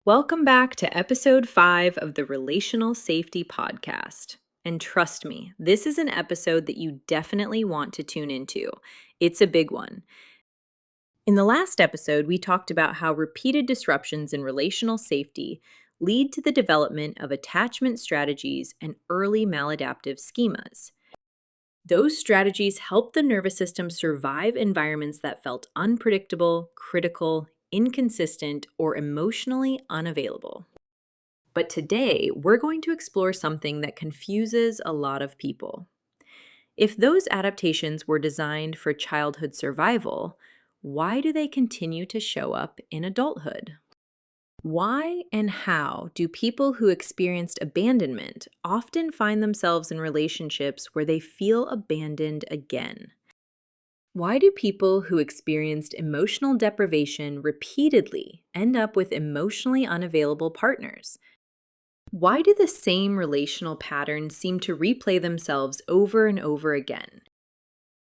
Welcome back to episode 5 of the Relational Safety Podcast. And trust me, this is an episode that you definitely want to tune into. It's a big one. In the last episode, we talked about how repeated disruptions in relational safety lead to the development of attachment strategies and early maladaptive schemas. Those strategies help the nervous system survive environments that felt unpredictable, critical, inconsistent, or emotionally unavailable. But today, we're going to explore something that confuses a lot of people. If those adaptations were designed for childhood survival, why do they continue to show up in adulthood? Why and how do people who experienced abandonment often find themselves in relationships where they feel abandoned again? Why do people who experienced emotional deprivation repeatedly end up with emotionally unavailable partners? Why do the same relational patterns seem to replay themselves over and over again?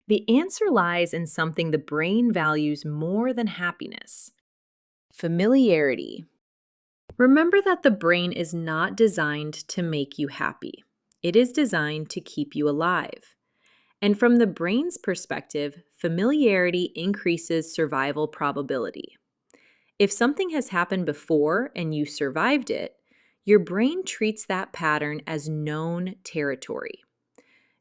The answer lies in something the brain values more than happiness: familiarity. Remember that the brain is not designed to make you happy. It is designed to keep you alive. And from the brain's perspective, familiarity increases survival probability. If something has happened before and you survived it, your brain treats that pattern as known territory.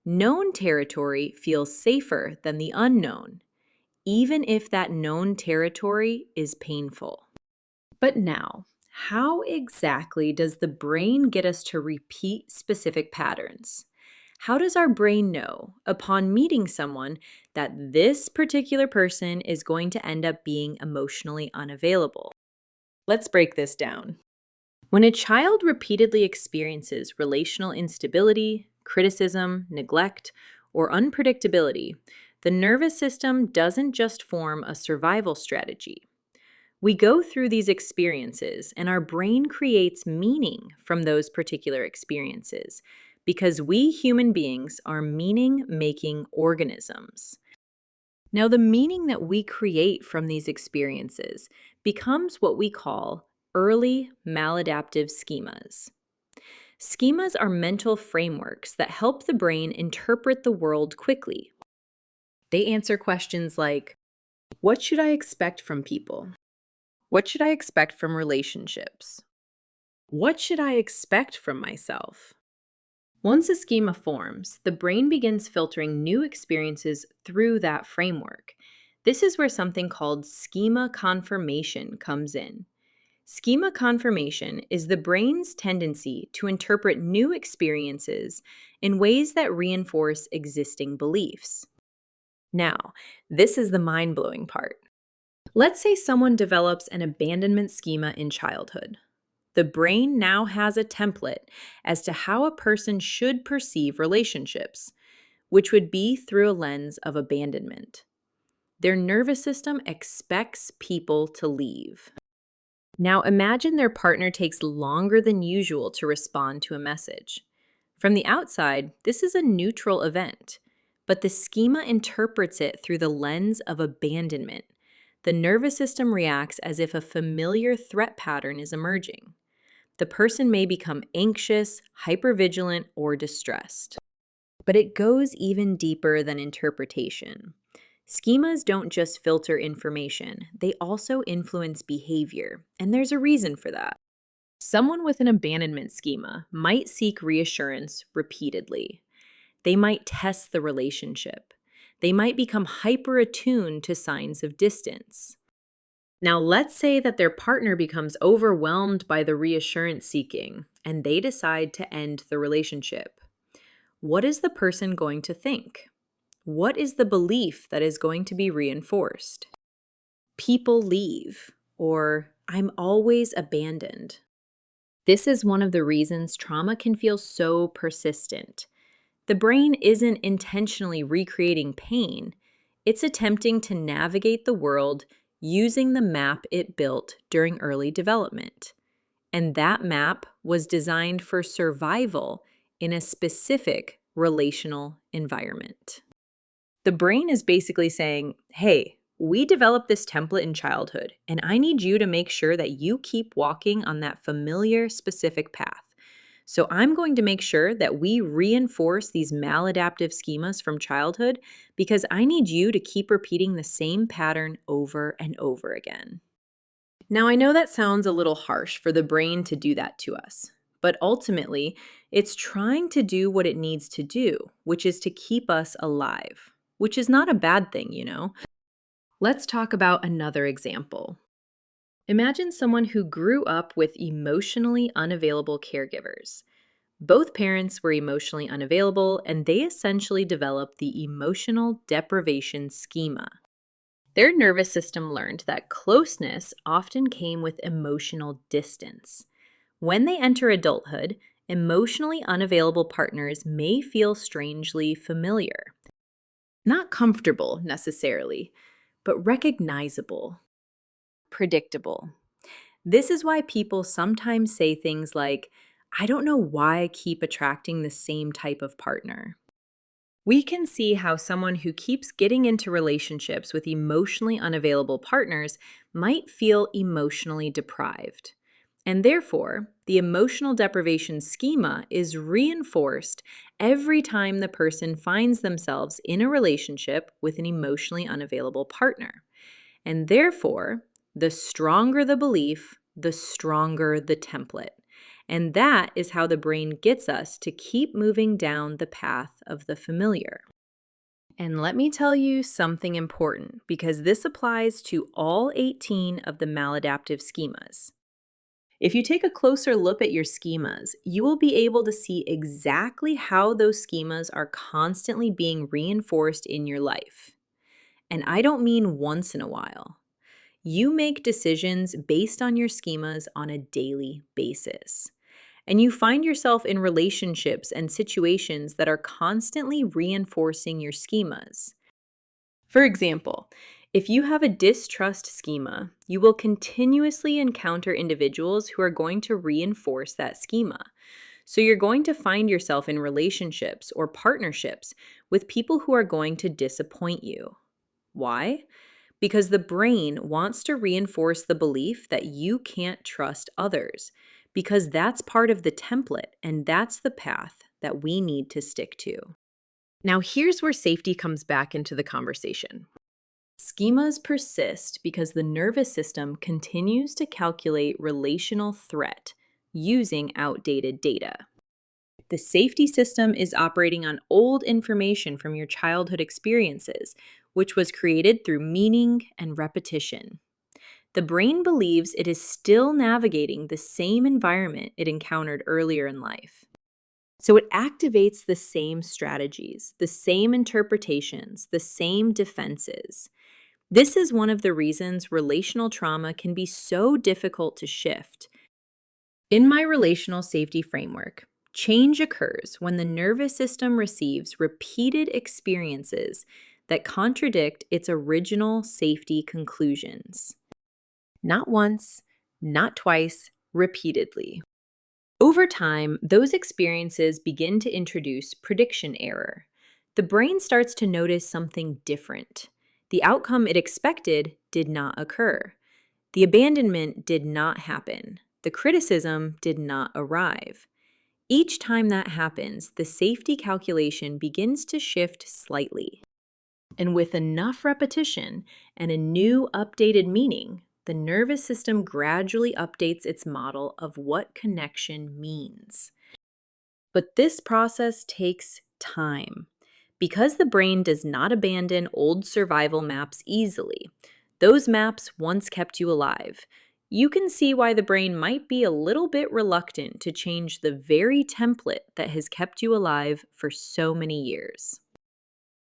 Known territory feels safer than the unknown, even if that known territory is painful. But now, how exactly does the brain get us to repeat specific patterns? How does our brain know, upon meeting someone, that this particular person is going to end up being emotionally unavailable? Let's break this down. When a child repeatedly experiences relational instability, criticism, neglect, or unpredictability, the nervous system doesn't just form a survival strategy. We go through these experiences, and our brain creates meaning from those particular experiences because we human beings are meaning-making organisms. Now, the meaning that we create from these experiences becomes what we call early maladaptive schemas. Schemas are mental frameworks that help the brain interpret the world quickly. They answer questions like, what should I expect from people? What should I expect from relationships? What should I expect from myself? Once a schema forms, the brain begins filtering new experiences through that framework. This is where something called schema confirmation comes in. Schema confirmation is the brain's tendency to interpret new experiences in ways that reinforce existing beliefs. Now, this is the mind-blowing part. Let's say someone develops an abandonment schema in childhood. The brain now has a template as to how a person should perceive relationships, which would be through a lens of abandonment. Their nervous system expects people to leave. Now imagine their partner takes longer than usual to respond to a message. From the outside, this is a neutral event, but the schema interprets it through the lens of abandonment. The nervous system reacts as if a familiar threat pattern is emerging. The person may become anxious, hypervigilant, or distressed. But it goes even deeper than interpretation. Schemas don't just filter information, they also influence behavior, and there's a reason for that. Someone with an abandonment schema might seek reassurance repeatedly. They might test the relationship. They might become hyper-attuned to signs of distance. Now, let's say that their partner becomes overwhelmed by the reassurance seeking and they decide to end the relationship. What is the person going to think? What is the belief that is going to be reinforced? People leave, or I'm always abandoned. This is one of the reasons trauma can feel so persistent. The brain isn't intentionally recreating pain, it's attempting to navigate the world using the map it built during early development. And that map was designed for survival in a specific relational environment. The brain is basically saying, hey, We develop this template in childhood, and I need you to make sure that you keep walking on that familiar, specific path. So I'm going to make sure that we reinforce these maladaptive schemas from childhood because I need you to keep repeating the same pattern over and over again. Now, I know that sounds a little harsh for the brain to do that to us, but ultimately, it's trying to do what it needs to do, which is to keep us alive, which is not a bad thing, you know. Let's talk about another example. Imagine someone who grew up with emotionally unavailable caregivers. Both parents were emotionally unavailable, and they essentially developed the emotional deprivation schema. Their nervous system learned that closeness often came with emotional distance. When they enter adulthood, emotionally unavailable partners may feel strangely familiar. Not comfortable necessarily, but recognizable, predictable. This is why people sometimes say things like, I don't know why I keep attracting the same type of partner. We can see how someone who keeps getting into relationships with emotionally unavailable partners might feel emotionally deprived. And therefore, the emotional deprivation schema is reinforced every time the person finds themselves in a relationship with an emotionally unavailable partner. And therefore, the stronger the belief, the stronger the template. And that is how the brain gets us to keep moving down the path of the familiar. And let me tell you something important, because this applies to all 18 of the maladaptive schemas. If you take a closer look at your schemas, you will be able to see exactly how those schemas are constantly being reinforced in your life. And I don't mean once in a while. You make decisions based on your schemas on a daily basis. And you find yourself in relationships and situations that are constantly reinforcing your schemas. For example, if you have a distrust schema, you will continuously encounter individuals who are going to reinforce that schema. So you're going to find yourself in relationships or partnerships with people who are going to disappoint you. Why? Because the brain wants to reinforce the belief that you can't trust others, because that's part of the template and that's the path that we need to stick to. Now, here's where safety comes back into the conversation. Schemas persist because the nervous system continues to calculate relational threat using outdated data. The safety system is operating on old information from your childhood experiences, which was created through meaning and repetition. The brain believes it is still navigating the same environment it encountered earlier in life. So it activates the same strategies, the same interpretations, the same defenses. This is one of the reasons relational trauma can be so difficult to shift. In my relational safety framework, change occurs when the nervous system receives repeated experiences that contradict its original safety conclusions. Not once, not twice, repeatedly. Over time, those experiences begin to introduce prediction error. The brain starts to notice something different. The outcome it expected did not occur. The abandonment did not happen. The criticism did not arrive. Each time that happens, the safety calculation begins to shift slightly. And with enough repetition and a new updated meaning, the nervous system gradually updates its model of what connection means. But this process takes time. Because the brain does not abandon old survival maps easily, those maps once kept you alive. You can see why the brain might be a little bit reluctant to change the very template that has kept you alive for so many years.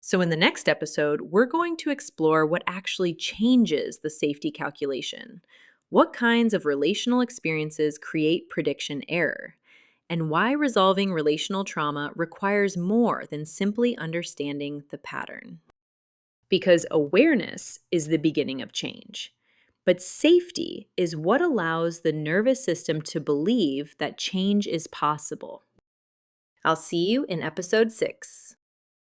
So, in the next episode, we're going to explore what actually changes the safety calculation, what kinds of relational experiences create prediction error, and why resolving relational trauma requires more than simply understanding the pattern. Because awareness is the beginning of change, but safety is what allows the nervous system to believe that change is possible. I'll see you in episode 6.